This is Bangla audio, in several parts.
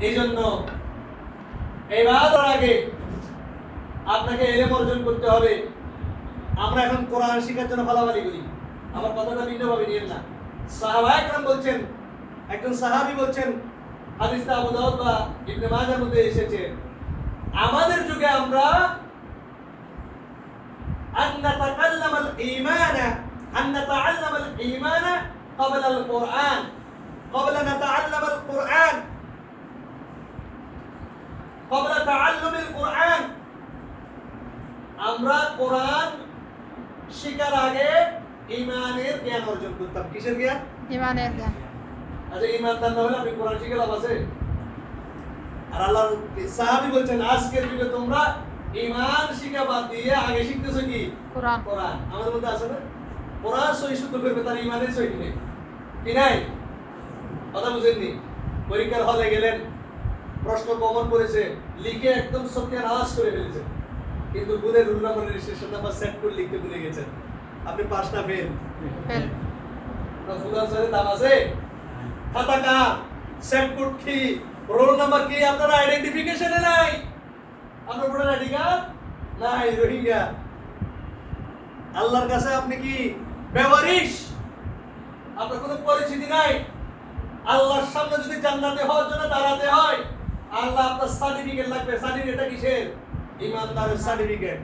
এই জন্য ইবাদতের আগে আপনাকে ইলম অর্জন করতে হবে। আমরা এখন কোরআন শেখার জন্য ফালাফালি করি, আমার কথাটা ভিন্নভাবে নিয়েন না। সাহাবায়ে কেরাম বলছেন, একজন সাহাবী বলছেন, হাদিসটা আবু দাউদ বা ইবনে মাজাহর মধ্যে এসেছে, আমাদের যুগে আমরা আন নাতাকাল্লাম আল ঈমান আন নাতাআল্লাম আল ঈমান ক্বাবলা আল কুরআন ক্বাবলা নাতাআল্লাম আল কুরআন ক্বাবলা তাআল্লুম আল কুরআন। আমরা কোরআন শিখার আগে ঈমানের জ্ঞান অর্জন করতাম। কিসের জ্ঞান? ঈমানের জ্ঞান। আচ্ছা, ঈমানদার না হলে আপনি কোরআন শিখে লাভ আছে? আর আল্লাহর সাহাবী বলছেন, আজকের যুগে তোমরা ঈমান শিখা বাদ দিয়ে আগে শিখতেছো কি? কোরআন। কোরআন। আমাদের মধ্যে আছে না? কোরআন সহি শুদ্ধ করবে, তার ঈমানের সহি নেই, কি নাই? কথা বুঝেননি? পরীক্ষার হলে গেলেন, প্রশ্ন কমন পড়েছে, লিখে একদম সত্যানাশ করে ফেলেছে, কিন্তু ভুলে rule number registration number set করে লিখতে ভুলে গেছেন। আপনি পাস না ফেল? ফেল। ফুল আনসারের দাম আছে? খাতা কার, সেট কোড কি, রোল নাম্বার কি, আপনার আইডেন্টিফিকেশনে নাই, আপনার ভোটার আইডি কার্ড নাই, রোহিঙ্গা। আল্লাহর কাছে আপনি কি বেওয়ারিশ? আপনার কোনো পরিচিতি নাই। আল্লাহর সামনে যদি জান্নাতে হওয়ার জন্য দাঁড়াতে হয়, আল্লাহ আপনার সার্টিফিকেট লাগবে। সার্টিফিকেটটা কিসের? ইমানদারের সার্টিফিকেট।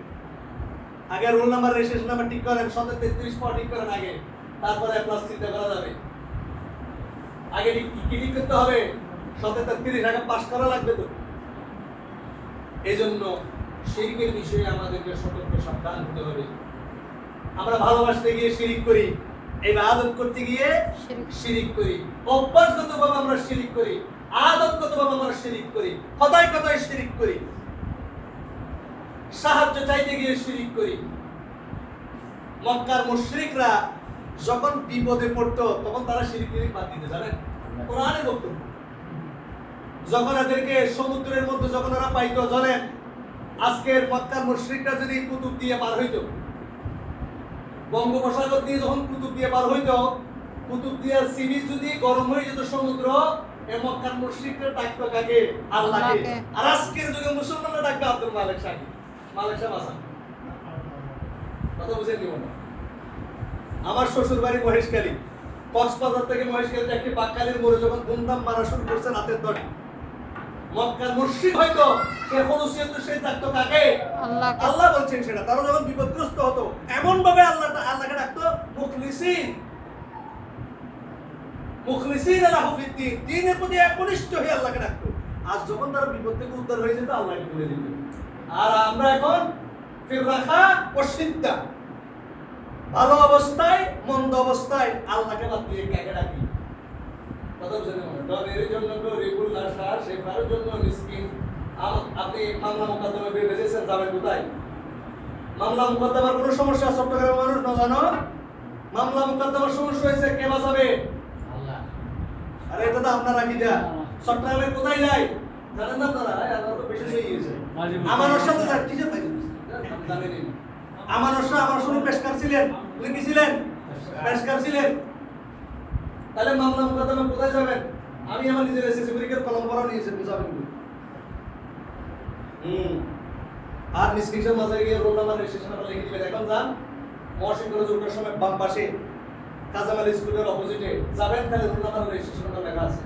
আগে রোল নাম্বার রেজিস্ট্রেশন নাম্বার ঠিক করেন, 733 পর ঠিক করেন আগে, তারপরে প্লাস চিন্তা করা যাবে। আগে কি ঠিক করতে হবে? 733 আগে পাস করা লাগবে তো। এই জন্য শিরকের বিষয়ে আমাদেরকে সতর্ক সাবধান হতে হবে। আমরা ভালোবাসতে গিয়ে শিরিক করি, ইবাদত করতে গিয়ে শিরিক করি, অভ্যাসগতভাবে আমরা শিরিক করি, আদতগতভাবে আমরা শিরিক করি, কথায় কথায় শিরিক করি, সাহায্য চাইতে গিয়ে শিরিক করি। মক্কার মুশরিকরা যখন বিপদে পড়তো তখন তারা শিরিক বাদ দিতে, জানেন? কোরআনে বক্তব্য। যখন এদেরকে সমুদ্রের মধ্যে যখন ওরা পাইতো, জানেন, আজকের মক্কার মুশরিকরা যদি কুতুব দিয়ে পার হইতো, বঙ্গোপসাগর দিয়ে যখন কুতুব দিয়ে পার হইতো, কুতুব দিয়ে সি বিচ যদি গরম হয়ে যেত সমুদ্র, এই মক্কার মুশরিকরা ডাকতো কাকে? আল্লাহকে। আর আজকের যুগে মুসলমানরা ডাকবে আব্দুল মালিক শাহকে, মালিক শাহ মাসান। কথা বুঝে নিব না। আমার শ্বশুর বাড়ি মহেশখালী, কক্সবাজার থেকে মহেশখালীতে একটি বাক্কালির মোড়ে যখন ধুমধাম মারা শুরু করছে রাতের দলে, মক্কার মুশরিক হয়তো সে খলুসিয়ত সে ডাকতো কাকে? আল্লাহকে। আল্লাহ বলছেন সেটা। তারা যখন বিপদগ্রস্ত হতো এমন ভাবে আল্লাহকে ডাকতো মুখলিসিন, মুখলিসিন লাহু ফিদ্দীন, দ্বীনের প্রতি একনিষ্ঠ হয়ে আল্লাহকে ডাকতো। আজ যখন তারা বিপদ থেকে উদ্ধার হয়ে যেত, আল্লাহকে ভুলে যেত। আর আমরা এখন ফির রাখা ও সিদ্ধা, ভালো অবস্থায় মন্দ অবস্থায় আল্লাহকে বাদ দিয়ে কাকে ডাকি? কথা বুঝেন? ডরের জন্য গরিবুল আশা, শেফার জন্য মিসকিন। আপনি মামলা মোকদ্দমা বেঁধেছেন, যাবেন কোথায়? মামলা মোকদ্দমার কোনো সমস্যা চট্টগ্রামের মানুষ না জানো? মামলা মোকদ্দমার সমস্যা হয়েছে, কে বাঁচাবে? আল্লাহ। আরে এটা তো আপনারা কি দেয়া চট্টগ্রামে কোথায় যায় জানেন না আপনারা? আমরা তো বেশি হয়ে গেছে। আমার সাথে যাক কি জানেন? জানেন আমার শুনে পেশকার ছিলেন, উনি কি ছিলেন? পেশকার ছিলেন। তাহলে মামলা মোকদ্দমা কোথায় যাবেন? আমি আমার নিজের এসএসসি পরীক্ষার কলম পড়া নিয়েছি, যাবেন কি? আর মিসকিনের মাঝে গিয়ে রোল নাম্বার রেজিস্ট্রেশন নাম্বার লিখে দিবেন। এখন যান মহসিন কলেজ উঠার সময় বাম পাশে কাজামাল স্কুলের অপোজিটে যাবেন, তাহলে রোল নাম্বার রেজিস্ট্রেশন নাম্বার লেখা আছে।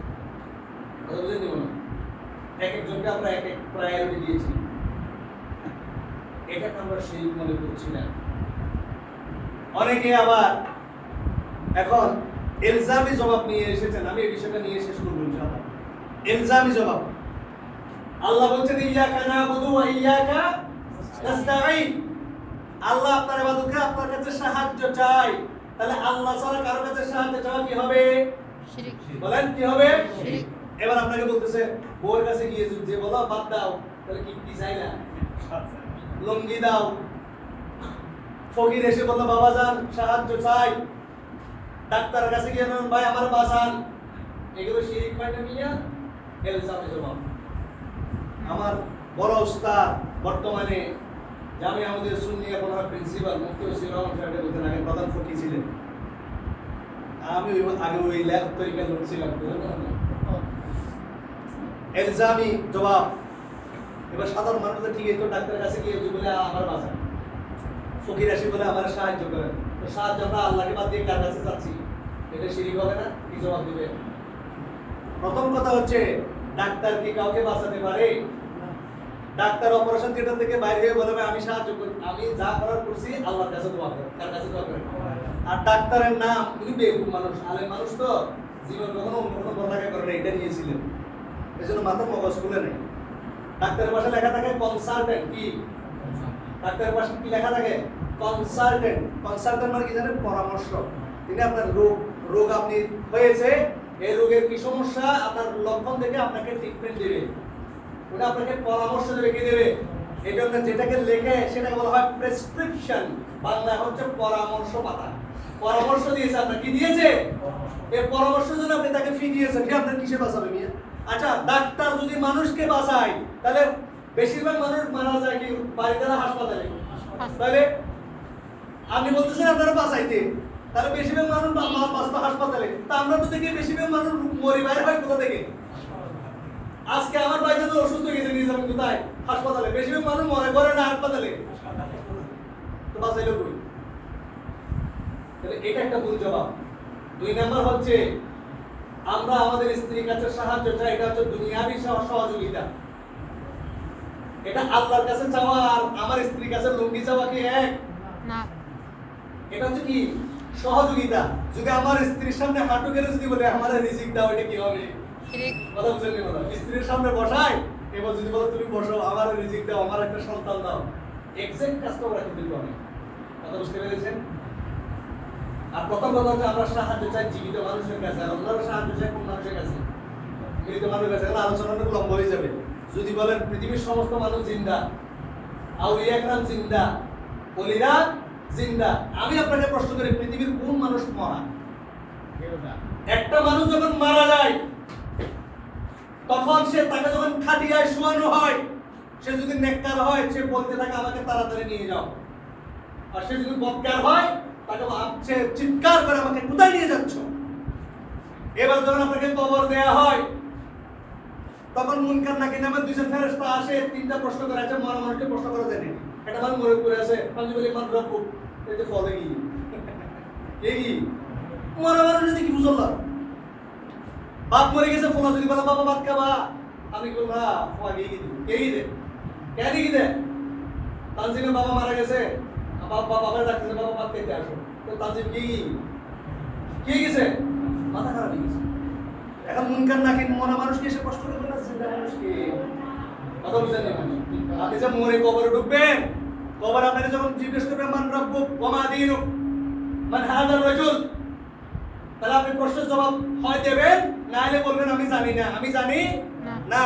কথা বুঝে নিব না। এক একজনকে আমরা এক এক প্রায়োরিটি দিয়েছি, এটাকে আমরা সেই মনে করছি না। অনেকে আবার এখন ইলজামি জবাব নিয়ে এসেছেন, আমি এই বিষয়টা নিয়ে শেষ করব ইনশাআল্লাহ। ইলজামি জবাব। আল্লাহ বলছেন ইয়াকা নাবুদু ওয়া ইয়াকা নাস্তাঈন। আল্লাহ আপনার ইবাদতকে আপনার কাছে সাহায্য চাই। তাহলে আল্লাহ ছাড়া কারো কাছে সাহায্য চাওয়া কি হবে? শিরক। বলেন কি হবে? শিরক। এবার আপনাকে বলতেছে বউয়ের কাছে গিয়ে যে বলো বাদ দাও, তাহলে কি চাই না? লুঙ্গি দাও। ফকির এসে বললো বাবা যান সাহায্য চাই। ডাক্তারের কাছে গিয়ে বলুন ভাই আমার বাঁচান। এগুলো শিরিক হয় না মিয়া? ইলজামি জবাব। আমার বড় উস্তাদ বর্তমানে জামিয়া আমাদের সুন্নিয়া পড়ার প্রিন্সিপাল মুফতি ওসি রহমান সাহেব বলতেন, আগে প্রধান ফকি ছিলেন। আমি আগে ওই ল্যাব তরিকা লোক ছিলাম, এলজামি জবাব। এবার সাধারণ মানুষদের ঠিক এই তো ডাক্তারের কাছে গিয়ে যদি বলে আমার বাঁচান, ফকির আসি বলে আমার সাহায্য করেন, তো সাহায্য আমরা আল্লাহকে বাদ দিয়ে কার কাছে যাচ্ছি? এটা শিরিক হবে না? কি জবাব দিবে? প্রথম কথা হচ্ছে ডাক্তার কি কাউকে বাঁচাতে পারে? ডাক্তার অপারেশন থিয়েটার থেকে বাইরে হয়ে বলবে আমি সাহায্য করি, আমি যা করার করছি আল্লাহর কাছে দোয়া করেন। কার কাছে দোয়া করেন? আর ডাক্তারের নাম উনি বেকুব মানুষ, আলেম মানুষ তো জীবন কখনো অন্য কোনো পড়ালেখা করে না, এটা নিয়েছিলেন, এই জন্য মাথার মগজ খুলে নেই। ডাক্তারের পাশে লেখা থাকে কনসালটেন্ট। কি ডাক্তারের পাশে কি লেখা থাকে? কনসালটেন্ট। কনসালটেন্ট মানে কি জানেন? পরামর্শ। তিনি আপনার রোগ আপনি হয়েছে, এই রোগের কি সমস্যা, আপনার লক্ষণ দেখে আপনাকে ট্রিটমেন্ট দেবে, ওটা আপনাকে পরামর্শ দেবে। কি দেবে? এই জন্য যেটাকে লেখে সেটাকে বলা হয় প্রেসক্রিপশন, বাংলা হচ্ছে পরামর্শ পাতা। পরামর্শ দিয়েছে, আপনার কি দিয়েছে? এই পরামর্শের জন্য আপনি তাকে ফি দিয়েছেন, কি আপনার কিসে বাঁচাবে মিয়া? আচ্ছা, ডাক্তার যদি মানুষকে বাঁচায় তাহলে বেশিরভাগ মানুষ মারা যায় কি বাড়িতে না হাসপাতালে? তাহলে আপনি বলতেছেন আপনারা বাঁচাইতে, তাহলে বেশিরভাগ মানুষ বাঁচতো হাসপাতালে, তা আমরা তো দেখি বেশিরভাগ মানুষ মরি বাইরে হয় কোথা থেকে? আজকে আমার বাইরে তো অসুস্থ গেছে, নিয়ে যাবেন কোথায়? হাসপাতালে। বেশিরভাগ মানুষ মরে করে না হাসপাতালে, তো বাঁচাইলো কই? তাহলে এটা একটা ভুল জবাব। 2 নাম্বার হচ্ছে আমরা আমাদের স্ত্রীর কাছে সাহায্য চাই, এটা হচ্ছে দুনিয়াবি সহযোগিতা। এটা আল্লাহর কাছে চাওয়া আর আমার স্ত্রীর কাছে লুঙ্গি চাওয়া কি এক? না। এটা হচ্ছে কি? সহযোগিতা। যদি আমার স্ত্রীর সামনে হাঁটু গেলে যদি বলে আমার রিজিক দাও, এটা কি হবে? শিরিক। কথা বুঝলেন না? স্ত্রীর সামনে বসাই, এবার যদি বলো তুমি বসো, আমার রিজিক দাও, আমার একটা সন্তান দাও, এক্সাক্ট কাজটা ওরা কিন্তু করে। কথা বুঝতে পেরেছেন? আর প্রথম কথা হচ্ছে আমরা সাহায্য চাই জীবিত মানুষের কাছে, আর ওনারা সাহায্য চাই কোন মানুষের কাছে? মৃত মানুষের কাছে। আলোচনাটা লম্বা হয়ে যাবে। যদি বলেন পৃথিবীর সমস্ত মানুষ জিন্দা, আউলিয়া একরাম জিন্দা, ওলিরা জিন্দা, আমি আপনাকে প্রশ্ন করি পৃথিবীর কোন মানুষ মরা? একটা মানুষ যখন মারা যায় তখন সে তাকে যখন খাটিয়ায় শোয়ানো হয়, সে যদি নেককার হয় সে বলতে থাকে আমাকে তাড়াতাড়ি নিয়ে যাও, আর সে যদি বদকার হয় তাকে সে চিৎকার করে আমাকে কোথায় নিয়ে যাচ্ছ। এবার যখন আপনাকে কবর দেয়া হয় তখন মুনকার নাকি নামে 2জন ফেরেশতা আসে, 3টা প্রশ্ন করে। আছে মরা মানুষকে প্রশ্ন করে জানেন? একটা মানুষ মরে পড়ে আছে, আমি বলি মান রাখো, এতে ফলে কি এই মরা মানুষ যদি কি বুঝলা? বাপ মরে গেছে, ফোলা যদি বলা বাবা ভাত খাবা, আমি কি বলবো? ফোয়া গিয়ে কি দিব? কে দে? কেন কি দে? তানজিমের বাবা মারা গেছে, বাবা ডাকতেছে বাবা ভাত খেতে আসো, তো তানজিম কি গেছে? মাথা খারাপ হয়ে গেছে। এখন মুনকার নাকি মরা মানুষকে এসে কষ্ট করবে না জিন্দা মানুষকে? কথা বুঝলেন না? আপনি যে মরে কবরে ঢুকবেন, কবর আপনাকে যখন জিজ্ঞেস করবে মান রাব্বুক ওয়া মা দীনুক মান হাযার রাজুল, তাহলে আপনি প্রশ্নের জবাব হয় দেবেন, না হলে বলবেন আমি জানি না, আমি জানি না।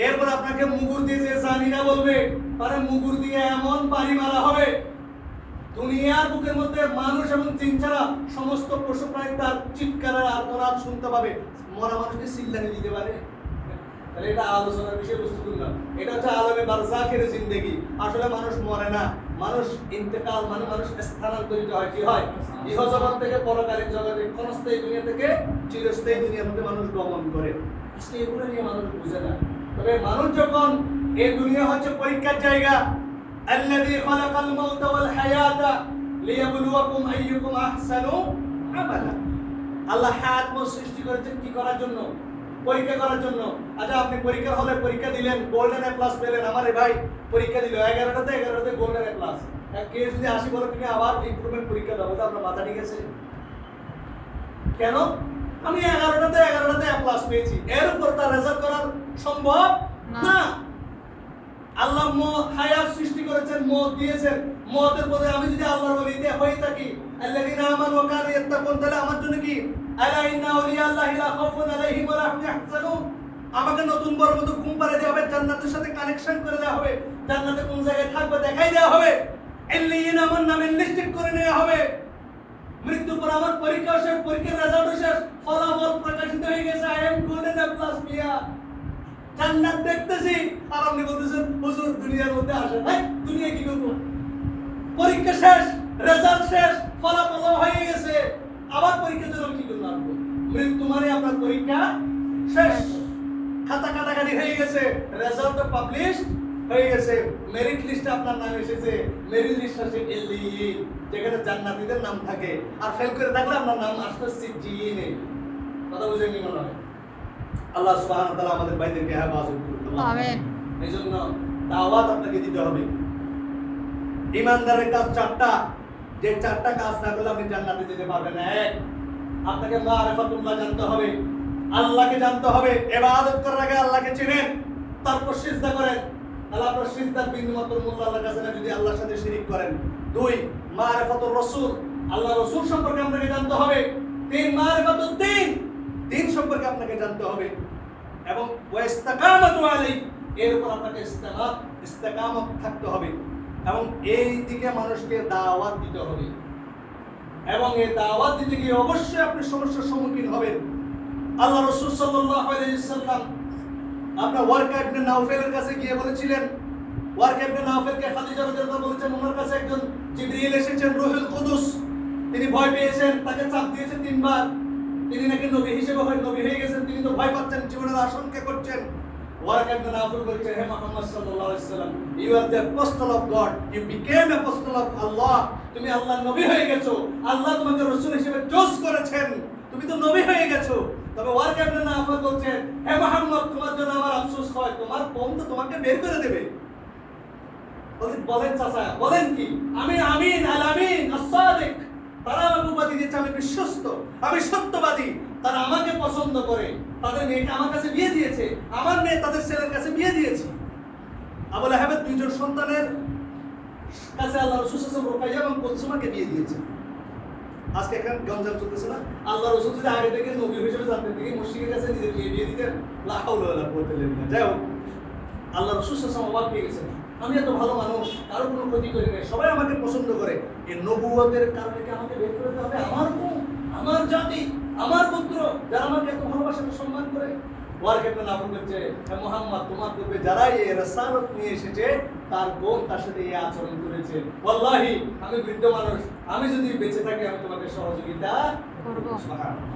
এরপর আপনাকে মুগুর দিয়ে যে জানি না বলবে, তাহলে মুগুর দিয়ে এমন পানি মারা হবে দুনিয়ার বুকের মধ্যে মানুষ এবং জিন ছাড়া সমস্ত পশু প্রাণী তার চিৎকারের আর্তনাদ শুনতে পাবে। মরা মানুষকে চিল্লানি দিতে পারে? তাহলে এটা আলোচনার বিষয়বস্তু না, এটা হচ্ছে আলমে বারজাখের জিন্দেগি। আসলে মানুষ মরে না, মানুষ ইন্তেকাল মানে মানুষ স্থানান্তরিত হয়। কি হয়? ইহজগৎ থেকে পরকালীন জগতে, ক্ষণস্থায়ী দুনিয়া থেকে চিরস্থায়ী দুনিয়ার মধ্যে মানুষ গমন করে। আজকে এগুলো নিয়ে মানুষ বুঝে না। তবে মানুষ যখন, এই দুনিয়া হচ্ছে পরীক্ষার জায়গা, আল্লাযী খালাকাল মাউতা ওয়াল হায়াতা লিয়াবলুয়াকুম আইয়ুকুম আহসানু আমালা। আল্লাহ হায়াত মত সৃষ্টি করেছেন কি করার জন্য? পরীক্ষা করার জন্য। আচ্ছা, আপনি পরীক্ষার হলে পরীক্ষা দিলেন, গোল্ডেন এ প্লাস পেলেন। আমার ভাই পরীক্ষা দিল 11টাতে গোল্ডেন এ প্লাস। কে যদি 80 বলে তুমি আবার ইমপ্রুভমেন্ট পরীক্ষা দাও, তো আপনার মাথা ঠিক আছে? কেন? আমি 11টাতে এ প্লাস পেয়েছি, এর উপর তার রেজাল্ট করার সম্ভব না। আল্লাহ হায়াত সৃষ্টি করেছেন, মত দিয়েছেন, মতের পরে আমি যদি আল্লাহর ওলি হয়ে থাকি, আল্লাযীনা আমানু ওয়া কানু ইয়াত্তাকুন, তাহলে আমার জন্য কি আলা ইন্না আউলিয়া আল্লাহি লা খাউফুন আলাইহিম ওয়া লা হুম ইয়াহজানুন, আমাকে নতুন বড় মতো ঘুম পাড়ে দেওয়া হবে, জান্নাতের সাথে কানেকশন করে দেওয়া হবে, জান্নাতে কোন জায়গায় থাকবে দেখাই দেওয়া হবে, ইল্লিয়িন আমার নামে নিশ্চিত করে নেওয়া হবে। মৃত্যুর পর আমার পরীক্ষা শেষ, পরীক্ষার রেজাল্ট শেষ, ফলাফল প্রকাশিত হয়ে গেছে, I am golden A plus মিয়া, জান্নাত দেখতেছি। আর আপনি বলতেছেন হুজুর দুনিয়ার মধ্যে আসেন। হ্যাঁ, দুনিয়া কি করবো? পরীক্ষা শেষ, রেজাল্ট শেষ, ফলাফল হয়ে গেছে, আবার পরীক্ষার জন্য কি করবো? মৃত্যু মানে আপনার পরীক্ষা শেষ। খাতা কাটাকাটি হয়ে গেছে, রেজাল্ট পাবলিশ হয়ে গেছে, মেরিট লিস্টে আপনার নাম এসেছে, মেরিট লিস্ট আছে এলিয়িন, যেখানে জান্নাতীদের নাম থাকে, আর ফেল করে থাকলে আপনার নাম আসবে সিজিনে। কথা বুঝেনি মনে হয়? আল্লাহ সুবহানাহু ওয়া তাআলা আমাদের ভাইদেরকে হেফাজত করুন। আমিন। এইজন্য দাওয়াত আপনাকে দিতে হবে। ইমানদারের কাজ চারটা, যে চারটা কাজ না করলে আপনি জান্নাতে যেতে পারবেন না। এক, আপনাকে মারিফাতুল্লাহ জানতে হবে, আল্লাহকে জানতে হবে। ইবাদত করার আগে আল্লাহকে চিনেন, তারপর সিজদা করেন। তাহলে আপনার সিজদার বিন্দুমাত্র মূল্য আল্লাহর কাছে না যদি আল্লাহর সাথে শিরিক করেন। দুই, মারিফাতুর রাসূল, আল্লাহ রাসূল সম্পর্কে আপনাকে জানতে হবে। তিন, মারিফাতুদ দ্বীন, দ্বীন সম্পর্কে আপনাকে জানতে হবে। এবং ওয়া ইস্তিকামাতু আলাইহি, এর উপর আপনাকে ইস্তিকামত থাকতে হবে। এবং এই দিকে মানুষকে দাওয়াত দিতে হবে। এবং এই দাওয়াত দিতে গিয়ে অবশ্যই আপনি সমস্যার সম্মুখীন হবেন। আল্লাহ রাসূল সাল্লাল্লাহু আলাইহি ওয়াসাল্লাম আপনার ওয়ারকা ইবনে নাওফেলের কাছে গিয়ে বলেছিলেন, ওয়ারকা ইবনে নাওফেলকে খাদিজা রাদিয়াল্লাহু আনহা বলেছেন, ওনার কাছে একজন জিবরিল এসেছেন, রূহুল কুদুস। তিনি ভয় পেয়েছেন, তাকে চাপ দিয়েছে 3 বার। তিনি নাকি নবী হিসেবে নবী হয়ে গেছেন, তিনি তো ভয় পাচ্ছেন, জীবনের আশঙ্কা করছেন। ওয়ারকা ইবনে নাওফেল বলছেন, হে মুহাম্মদ সাল্লাল্লাহু আলাইহি ওয়াসাল্লাম, you are the apostle of God, you became apostle of Allah. তুমি আল্লাহর নবী হয়ে গেছো, আল্লাহ তোমাকে রাসূল হিসেবে চুজ করেছেন, তুমি তো নবী হয়ে গেছো। তবে ওয়ারকা ইবনে নাওফেল বলছেন, হে মুহাম্মদ, তোমার জন্য আমার আফসোস হয়, তোমার কওম তো তোমাকে বের করে দেবে। বলেন চাচা, বলেন কি? আমি আমিন, আল আমিন, আস-সাদিক, তারা আমাকে উপাধি দিয়েছে আমি বিশ্বস্ত, আমি সত্যবাদী। তারা আমাকে পছন্দ করে, তাদের মেয়েকে আমার কাছে বিয়ে দিয়েছে, আমার মেয়ে তাদের ছেলের কাছে বিয়ে দিয়েছে। আবু লাহাবের 2 জন সন্তানের কাছে আল্লাহ রাসূল সাল্লাল্লাহু আলাইহি ওয়াসাল্লাম রুকাইয়া এবং কুলসুমাকে বিয়ে দিয়েছে। আজকে এখানে গঞ্জাম চলতেছে না? আল্লাহ রাসূল যদি আগে থেকে নবী হিসেবে জানতেন, তিনি মুশরিকের কাছে নিজের মেয়ে বিয়ে দিতেন, লা হাওলা ওয়ালা কুওয়াতা ইল্লা বিল্লাহ। যাই হোক, আল্লাহ রাসূল সাল্লাল্লাহু আলাইহি ওয়াসাল্লাম অবাক হয়ে গেছেন, আমি এত ভালো মানুষ, কারো কোনো ক্ষতি করি নাই, সবাই আমাকে পছন্দ করে, এই নবুয়তের কারণে কি আমাকে বের করে দিতে হবে? আমার কওম, আমার জাতি, আমার পুত্র, যারা আমাকে এত ভালোবাসে, এত সম্মান করে। ওয়ারকা ইবনে নাওফেল বলছে, হে মুহাম্মদ, তোমার পূর্বে যারা এই রাসালত নিয়ে এসেছে, তার কওম তার সাথে এই আচরণ করেছে। ওয়াল্লাহি, আমি বৃদ্ধ মানুষ, আমি যদি বেঁচে থাকি আমি তোমাকে সহযোগিতা করব। সুবহানাল্লাহ।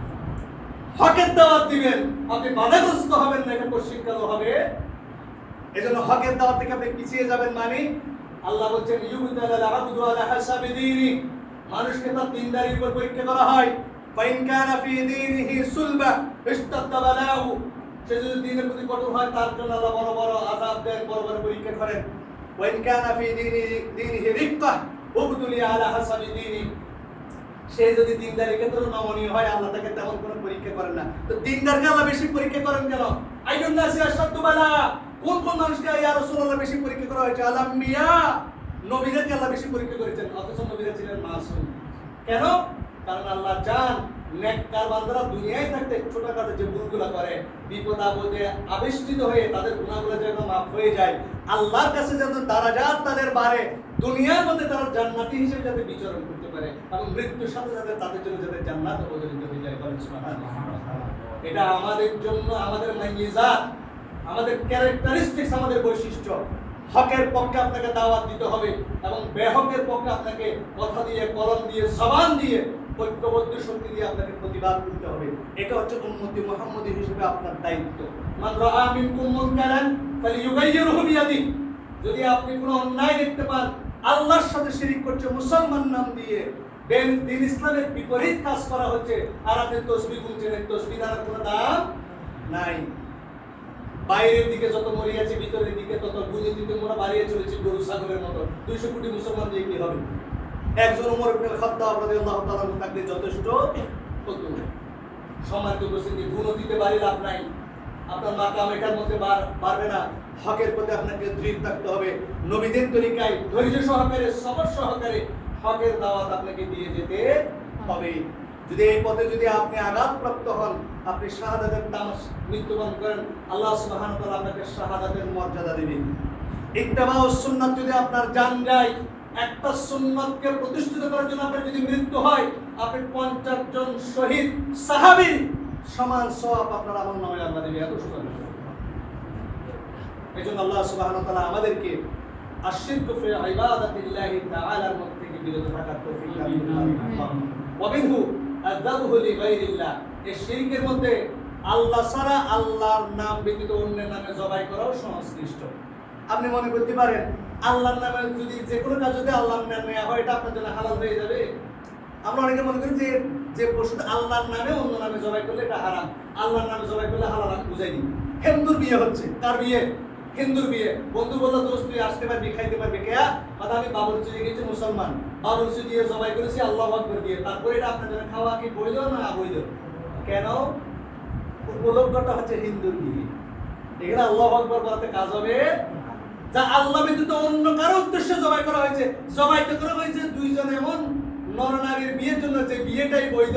হকের দাওয়াত দিবেন, আপনি বাধাগ্রস্ত হবেন না, এটা প্রশিক্ষণ হবে। এজন্য হকের দাওয়াত থেকে আপনি পিছিয়ে যাবেন মানে, আল্লাহ বলছেন, ইউবতালাল আবদু আলা হাসাবি দীনি, মানুষকে তার দ্বীনদারির উপর পরীক্ষা করা হয়। ফাইন কানা ফি দীনিহি সুলবা ইস্তাদ্দা বালাহু, সে যদি দ্বীনের প্রতি কঠোর হয়, তার জন্য আল্লাহ বড় বড় আযাব দেন, বড় বড় পরীক্ষা করেন। ওয়াইন কানা ফি দীনিহি রিক্কা উবতুলি আলা হাসাবি দীনি, সে যদি দ্বীনদারির ক্ষেত্রে নমনীয় হয়, আল্লাহ তাকে তেমন কোনো পরীক্ষা করেন না। তো দ্বীনদারকে আল্লাহ বেশি পরীক্ষা করেন কেন? আইয়ুন নাসি আশাদ্দু বালা, কোন কোন মানুষকে ইয়া রাসূলুল্লাহ বেশি পরীক্ষা করা হয়েছে? আল আম্বিয়া, নবীদেরকে আল্লাহ বেশি পরীক্ষা করেছেন, অথচ নবীরা ছিলেন মাসুম। কেন? কারণ আল্লাহ চান নেককার বান্দারা দুনিয়ায় থাকতে ছোটখাটো যে ভুলগুলো করে, বিপদ আপদে আবিষ্কৃত হয়ে তাদের গুনাহগুলো যেন মাফ হয়ে যায়, আল্লাহর কাছে যেন দারাজাত তাদের বাড়ে, দুনিয়ার মধ্যে তারা জান্নাতি হিসেবে যাতে বিচরণ করতে পারে, এবং মৃত্যুর সাথে সাথে তাদের জন্য যাতে জান্নাত অবতরিত হয়ে যায়। সুবহানাল্লাহ। এটা আমাদের জন্য, আমাদের মাইয়াজাত, আমাদের ক্যারেক্টারিস্টিক্স, আমাদের বৈশিষ্ট্য। হকের পক্ষে আপনাকে দাওয়াত দিতে হবে, এবং বেহকের পক্ষে আপনাকে কথা দিয়ে, কলম দিয়ে, জবান দিয়ে, ঐক্যবদ্ধ শক্তি দিয়ে আপনাকে প্রতিবাদ করতে হবে। এটা হচ্ছে উম্মতি মুহাম্মদী হিসেবে আপনার দায়িত্ব। মান রাআ মিনকুম মুনকারান ফালিয়ুগাইয়িরহু বিয়াদিহি, যদি আপনি কোনো অন্যায় দেখতে পান, আল্লাহর সাথে শিরিক করছে, মুসলমান নাম দিয়ে দিন ইসলামের বিপরীত কাজ করা হচ্ছে, আর আপনি তাসবিহ গুনছেন, তাসবিহ দ্বারা কোনো দাম নাই। বাইরের দিকে যত মরিয়াছে, ভিতরের দিকে তত দুর্নীতিতে মোরা বাড়িয়ে চলেছে গরু ছাগলের মতো। 200 কোটি মুসলমান দিয়ে কি হবে? একজন ওমর ইবনে খাত্তাব রাদিয়াল্লাহু তাআলা তাকে যথেষ্ট হতো। সম্মানিত উপস্থিতি, দুর্নীতিতে বাড়ি লাভ নাই, আপনার মাকাম এটার মধ্যে বাড়বে না। হকের প্রতি আপনাকে দৃঢ় থাকতে হবে, নবীদের তরিকায় ধৈর্য সহকারে, সবর সহকারে হকের দাওয়াত আপনাকে দিয়ে যেতে হবে। যদি এই পথে যদি আপনি আঘাতপ্রাপ্ত হন, আপনি শাহাদাতের তামাশ মৃত্যুবরণ করেন, আল্লাহ সুবহানাহু ওয়া তাআলা আপনাকে শাহাদাতের মর্যাদা দিবেন। ইত্তেবাউস সুন্নাত যদি আপনার জান যায়, একটা সুন্নাতকে প্রতিষ্ঠিত করার জন্য আপনার যদি মৃত্যু হয়, আপনি 50 জন শহীদ সাহাবী সমান সওয়াব আপনার আমলনামায় আল্লাহ দিবেন। এত সুন্দর। এজন্য আল্লাহ সুবহানাহু ওয়া তাআলা আমাদেরকে আশরিকু ফি ইবাদাতিল্লাহি তাআলার মধ্যে থেকে বিরত থাকার তৌফিক দান করুন। ওয়া মিনহু আযযাবহু লিগায়রিল্লাহ, এই শিরকের মধ্যে আল্লাহ ছাড়া আল্লাহর নাম ব্যতীত অন্যের নামে জবাই করাও সংশ্লিষ্ট। আপনি মনে করতে পারেন আল্লাহর নামে যদি যে কোনো কাজ যদি আল্লাহর নামে নেওয়া হয় এটা আপনার জন্য হালাল হয়ে যাবে। আমরা অনেকে মনে করি যে যে পশুটা আল্লাহর নামে অন্য নামে জবাই করলে এটা হারাম, আল্লাহর নামে জবাই করলে হালাল বুঝাই দিই। হিন্দুর বিয়ে হচ্ছে, কার বিয়ে? হিন্দুর বিয়ে। বন্ধু বললো দোস্ত তুই আসতে পারবি, খাইতে পারবি, কেয়া কথা আমি বাবুরচি দিয়ে গেছি মুসলমান, বাবুরচি দিয়ে জবাই করেছি আল্লাহু আকবার দিয়ে, তারপরে এটা আপনার জন্য খাওয়া কি বৈধ না অবৈধ? কেন? উপলক্ষটা হচ্ছে হিন্দুর বিয়ে, এখানে আল্লাহু আকবার বলতে কাজ হবে যা আল্লাহ ব্যতীত অন্য কারো উদ্দেশ্যে জবাই করা হয়েছে। জবাই তো করা হয়েছে দুইজন এমন নরনারীর বিয়ের জন্য যে বিয়েটাই বৈধ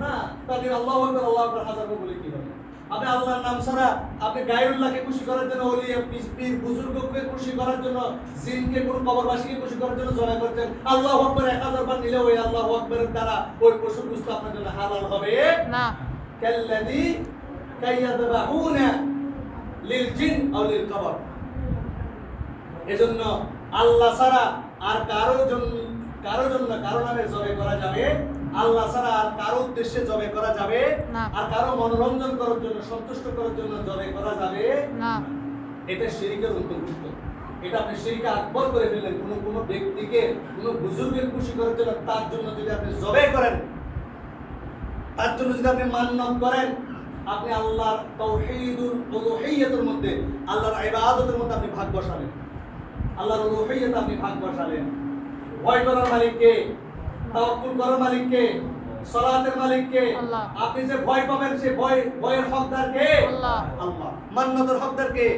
না, তাহলে আল্লাহু আকবার হাজার বলে কি হবে? আপনি আল্লাহর নাম ছাড়া আপনি গায়রুল্লাহকে খুশি করার জন্য, ওলিয়া পীর বুজুর্গকে খুশি করার জন্য, জিনকে কোন কবরবাসীকে খুশি করার জন্য জবাই করছেন। আল্লাহু আকবার 1000 বার নিলে ওই আল্লাহু আকবারের দ্বারা ওই পশুর গোশত আপনার জন্য হালাল হবে না। কাল্লাযী কাইয়াযবাহুনা লিল জিন আও লিল কবর। এজন্য আল্লাহ ছাড়া আর কারো জন্য কারো নামে জবাই করা যাবে, আল্লাহ ছাড়া আর কারো উদ্দেশ্যে জবাই করা যাবে না। আর কারো মনোরঞ্জন করার জন্য, সন্তুষ্ট করার জন্য জবাই করা যাবে না। এটা শিরকের অন্তর্ভুক্ত। এটা আপনি শিরকে আকবর করে ফেললেন। কোন ব্যক্তিকে, কোন বুজুর্গকে খুশি করার জন্য তার জন্য যদি আপনি জবাই করেন, তার জন্য যদি আপনি মান্নত করেন, আপনি আল্লাহর তাওহীদুল উলুহিয়্যাতের মধ্যে, আল্লাহর ইবাদতের মধ্যে আপনি ভাগ বসালেন, আল্লাহর উলুহিয়্যাতে আপনি ভাগ বসালেন। ভয় করার মালিক কে? তাওয়াক্কুল করার মালিক কে? সালাতের মালিক কে? আল্লাহ। আপনি যে ভয় পাবেন সে ভয়ের হকদার কে? আল্লাহ। আল্লাহ। মান্নাতের হকদার কে?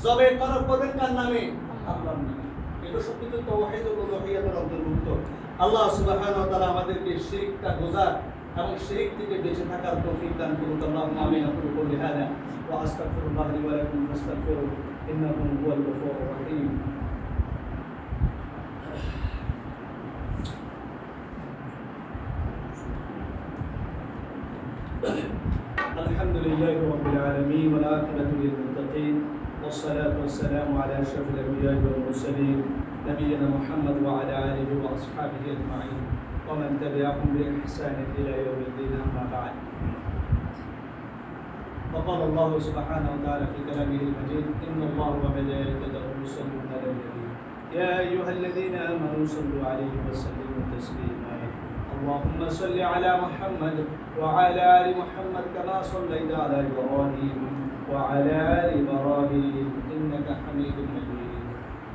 জবে করবেন কার নামে? আল্লাহর নামে। এটা সবকিছু তাওহীদুল উলুহিয়্যাতের অন্তর্ভুক্ত। আল্লাহ সুবহানাহু ওয়া তাআলা আমাদেরকে শিরকটা গোজার এবং শিরক থেকে বেঁচে থাকার তৌফিক দান করুন। আল্লাহুম্মা আমিন। আকুলু কওলি হাযা ওয়া আস্তাগফিরুল্লাহ লি ওয়া লাকুম ফাস্তাগফিরুহু ইন্নাহু হুয়াল গফুরুর রহিম। الحمد لله رب العالمين والعاقبة للمتقين والصلاة والسلام على أشرف الأنبياء والمرسلين نبينا محمد وعلى آله وأصحابه أجمعين ومن تبعهم بإحسان إلى يوم الدين أما بعد. وقال الله سبحانه وتعالى في كلامه المجيد إن الله وملائكته يصلون على النبي يا أيها الذين آمنوا صلوا عليه وسلموا تسليما. اللهم صل على محمد وعلى آل محمد كما صليت على إبراهيم وعلى آل إبراهيم إنك حميد مجيد.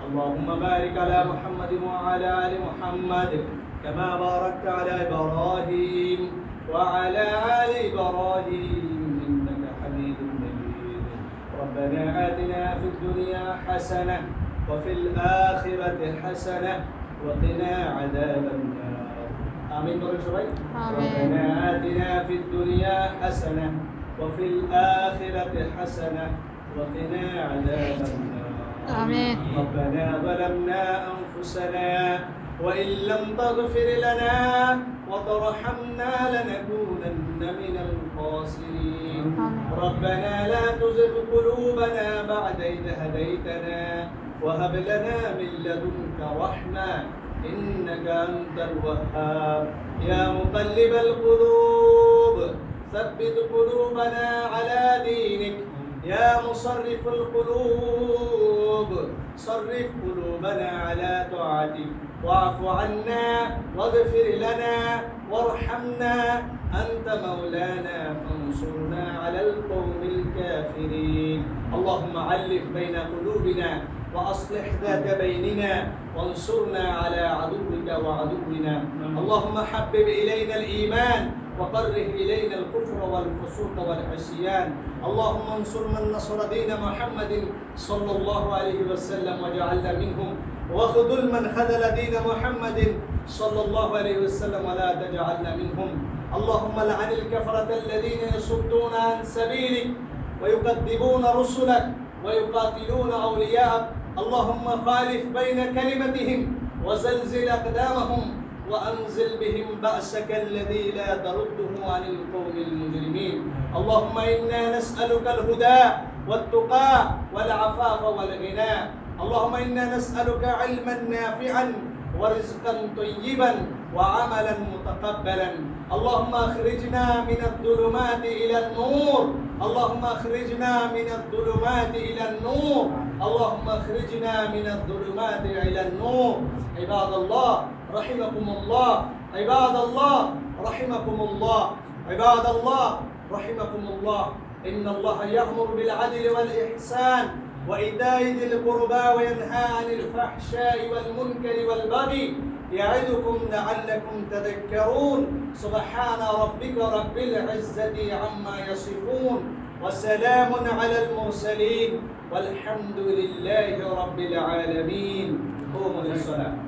اللهم بارك على محمد وعلى آل محمد كما باركت على إبراهيم وعلى آل إبراهيم إنك حميد مجيد. ربنا آتنا في الدنيا حسنة وفي الآخرة حسنة وقنا عذاب النار. آمين بارك شباب. ربنا آتنا في الدنيا حسنة وفي الآخرة حسنة وقنا عذاب النار. آمين. ربنا ظلمنا أنفسنا وإن لم تغفر لنا وترحمنا لنكونن من الخاسرين. ربنا لا تزغ قلوبنا بعد إذ هديتنا وهب لنا من لدنك رحمة إنك أنت الوهاب. يا مقلب القلوب ثبت قلوبنا على دينك. يا مصرف القلوب صرف قلوبنا على طاعتك. واعف عنا واغفر لنا وارحمنا أنت مولانا فانصرنا على القوم الكافرين. اللهم علق بين قلوبنا وأصلح ذات بيننا وانصرنا على عدوك وعدونا. اللهم حبب إلينا الإيمان وكره إلينا الكفر والفسوق والعصيان. اللهم انصر من نصر دين محمد صلى الله عليه وسلم واجعلنا منهم وخذل من خذل دين محمد صلى الله عليه وسلم ولا تجعلنا منهم. اللهم لعن الكفرة الذين يصدون عن سبيلك ويكذبون رسلك ويقاتلون أولياءك. اللهم خالف بين كلمتهم وزلزل أقدامهم وأنزل بهم بأسك الذي لا ترده عن القوم المجرمين. اللهم إنا نسألك الهدى والتقى والعفاف والغنى. اللهم إنا نسألك علما نافعا ورزقا طيبا وعملا متقبلا. اللهم اخرجنا من الظلمات إلى النور اللهم اخرجنا من الظلمات إلى النور اللهم اخرجنا من الظلمات إلى النور عباد الله رحمكم الله عباد الله رحمكم الله عباد الله رحمكم الله إن الله يأمر بالعدل والإحسان وإيتاء ذي القربى وينهى عن الفحشاء والمنكر والبغي يعظكم لعلكم تذكرون سبحان ربك رب العزة عما يصفون وسلام على المرسلين والحمد لله رب العالمين قوموا للصلاة